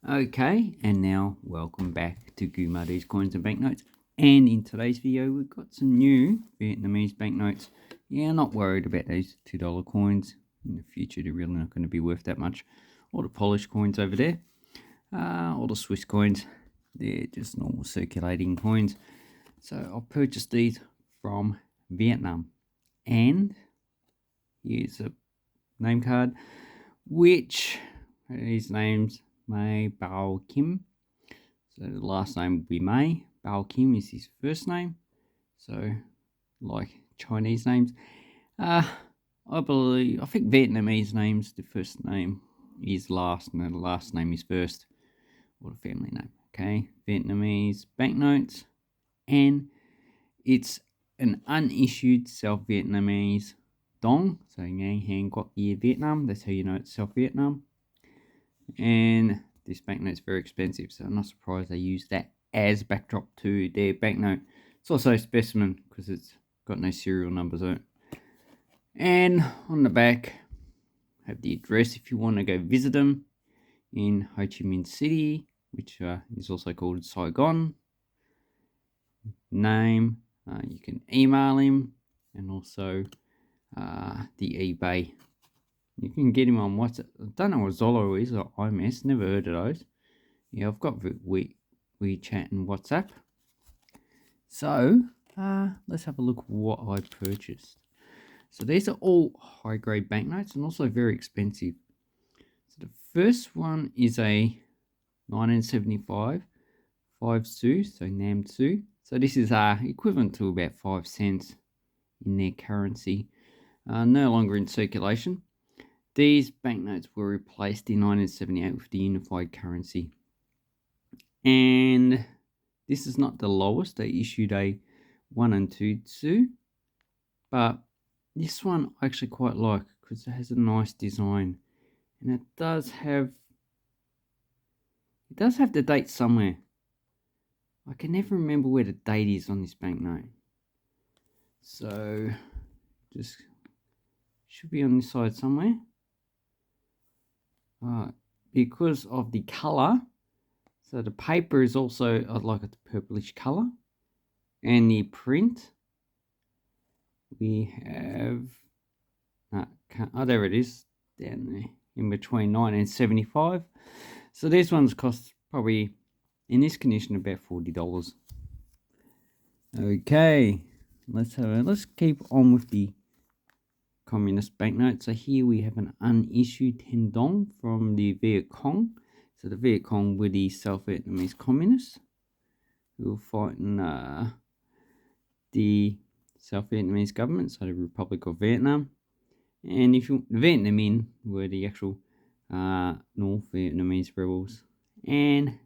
Okay, and now welcome back to Gumardi's Coins and Banknotes. And in today's video, we've got some new Vietnamese banknotes. Yeah, not worried about these $2 coins. In the future, they're really not going to be worth that much. All the polished coins over there, all the Swiss coins, they're just normal circulating coins. So I'll purchase these from Vietnam. And here's a name card, which these names May Bao Kim. So the last name will be May. Bao Kim is his first name. So like Chinese names. I think Vietnamese names, the first name is last and the last name is first. Or the family name. Okay. Vietnamese banknotes. And it's an unissued South Vietnamese dong. So Ngang Hang Quoc Year Vietnam. That's how you know it's South Vietnam. And this banknote's very expensive, so I'm not surprised they use that as backdrop to their banknote. It's also a specimen because it's got no serial numbers on it. And on the back, have the address if you want to go visit them in Ho Chi Minh City, which is also called Saigon. Name, you can email him, and also the eBay. You can get him on WhatsApp. I don't know what Zolo is or IMS. Never heard of those. Yeah, I've got WeChat and WhatsApp. So, let's have a look at what I purchased. So these are all high-grade banknotes and also very expensive. So the first one is a 1975 5 Su, so Nam Su. So this is equivalent to about 5 cents in their currency. No longer in circulation. These banknotes were replaced in 1978 with the unified currency. And this is not the lowest. They issued a 1 and 2 Tsu. But this one I actually quite like because it has a nice design. And it does have the date somewhere. I can never remember where the date is on this banknote. So just should be on this side somewhere. Because of the color, so the paper is also, I like it the purplish color, and the print we have. There it is, down there in between 1975. So these ones cost probably in this condition about $40. Okay, let's keep on with the communist banknote. So here we have an unissued 10 dong from the Viet Cong. So the Viet Cong were the South Vietnamese communists who were fighting the South Vietnamese government, so the Republic of Vietnam. And the Viet Minh were the actual North Vietnamese rebels. And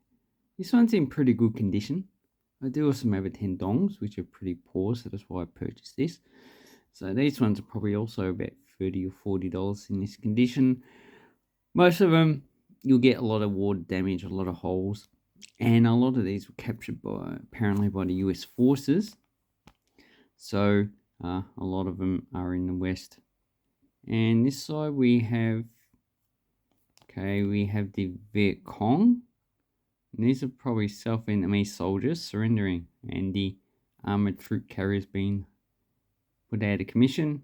this one's in pretty good condition. I do also have a 10 dongs, which are pretty poor, so that's why I purchased this. So these ones are probably also about $30 or $40 in this condition. Most of them, you'll get a lot of water damage, a lot of holes. And a lot of these were captured apparently by the US forces. So a lot of them are in the West. And this side we have the Viet Cong. And these are probably South Vietnamese soldiers surrendering, and the armored troop carriers being put out of commission.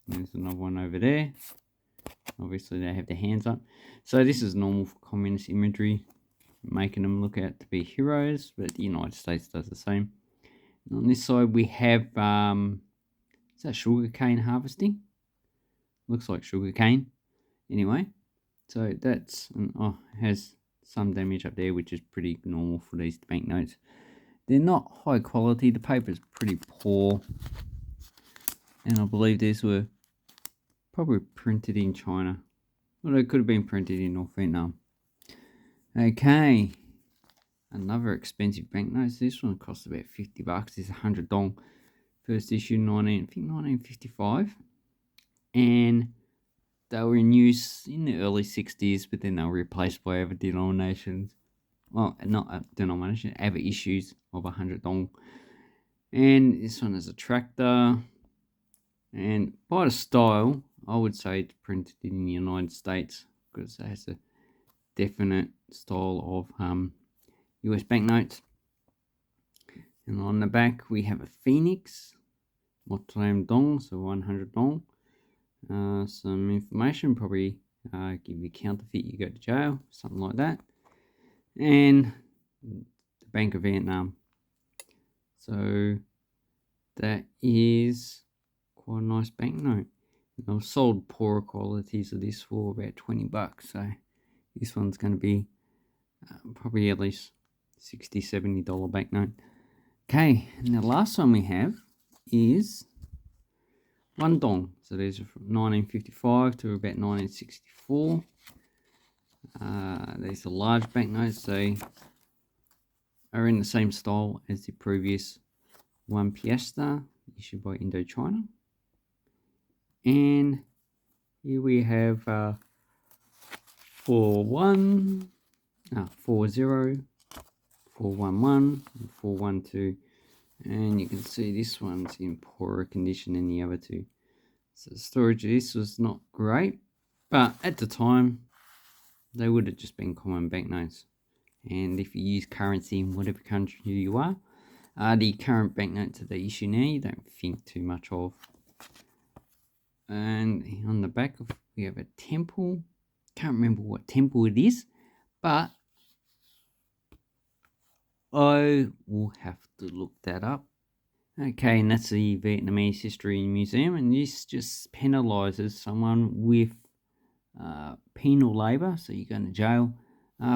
There's another one over there. Obviously they have their hands up. So this is normal for communist imagery, making them look out to be heroes, but the United States does the same. And on this side we have, is that sugarcane harvesting? Looks like sugarcane. Anyway, so that's, has some damage up there, which is pretty normal for these banknotes. They're not high quality. The paper's pretty poor. And I believe these were probably printed in China. Well, they could have been printed in North Vietnam. Okay. Another expensive banknote. This one cost about $50. It's 100 dong. First issue 1955. And they were in use in the early 60s, but then they were replaced by other denominations. Well, not a denomination, other issues of 100 dong. And this one is a tractor. And by the style, I would say it's printed in the United States because it has a definite style of US banknotes. And on the back we have a phoenix, Notre Dong, so 100 Dong. Some information, probably give you counterfeit, you go to jail, something like that. And the Bank of Vietnam. So that is quite a nice banknote. I've sold poorer qualities of this for about $20, so this one's going to be probably at least $60, $70 banknote. Okay, and the last one we have is 1 Dong. So these are from 1955 to about 1964. These are large banknotes. They are in the same style as the previous 1 Piastre issued by Indochina. And here we have 4-1, 4-0, 4-1-1, and 4-1-2. And you can see this one's in poorer condition than the other two. So the storage of this was not great, but at the time they would have just been common banknotes. And if you use currency in whatever country you are, the current banknotes that they issue now you don't think too much of. And on the back we have a temple. Can't remember what temple it is, but I will have to look that up. Okay, and that's the Vietnamese History Museum, and this just penalises someone with penal labour, so you're going to jail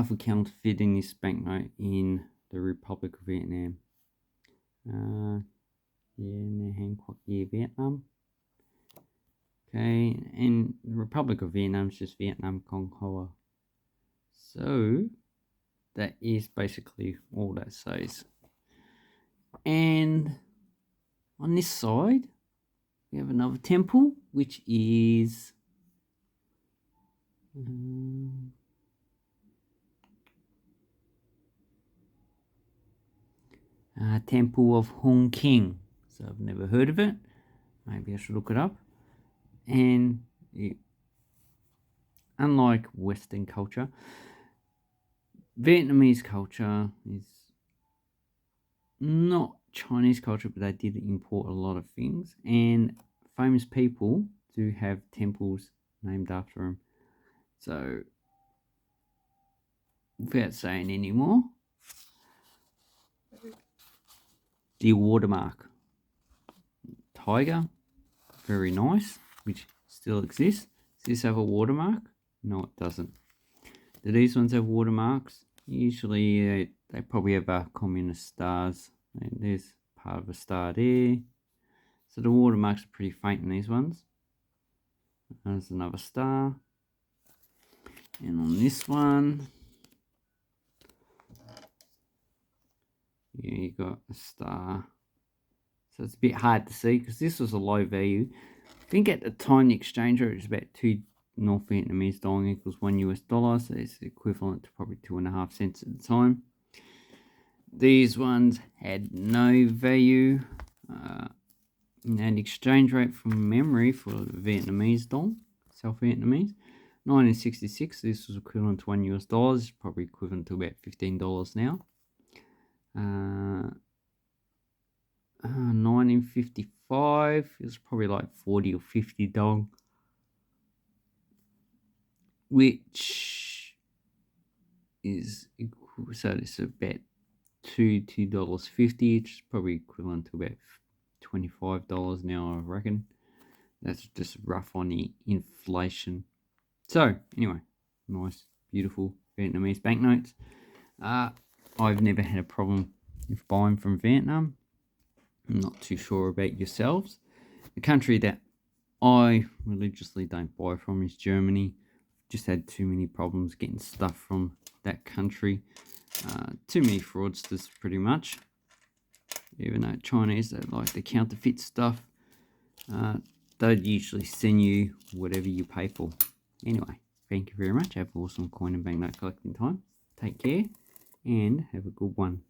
for counterfeiting this banknote in the Republic of Vietnam. Vietnam. Okay, and the Republic of Vietnam is just Vietnam Cong Hoa. So that is basically all that says. And on this side, we have another temple, which is Temple of Hung King. So I've never heard of it. Maybe I should look it up. And unlike Western culture, Vietnamese culture is not Chinese culture, but they did import a lot of things, and famous people do have temples named after them. So without saying any more, the watermark tiger, very nice, which still exists. Does this have a watermark? No, it doesn't. Do these ones have watermarks? Usually they probably have communist stars, and there's part of a star there. So the watermarks are pretty faint in these ones. There's another star. And on this one, yeah, you got a star. So it's a bit hard to see because this was a low value. I think at the time the exchange rate was about 2 North Vietnamese dong equals $1 US, so it's equivalent to probably 2.5 cents at the time. These ones had no value. And exchange rate from memory for the Vietnamese dong, South Vietnamese, 1966, this was equivalent to $1 US, probably equivalent to about $15 now. 1955, it was probably like 40 or 50 dong, which is equal, so it's about $2.50, which is probably equivalent to about $25 now, I reckon. That's just rough on the inflation. So anyway, nice, beautiful Vietnamese banknotes. I've never had a problem with buying from Vietnam. I'm not too sure about yourselves. The country that I religiously don't buy from is Germany. Just had too many problems getting stuff from that country. Too many fraudsters, pretty much. Even though Chinese, they like the counterfeit stuff. They'd usually send you whatever you pay for. Anyway, thank you very much. Have an awesome coin and banknote collecting time. Take care and have a good one.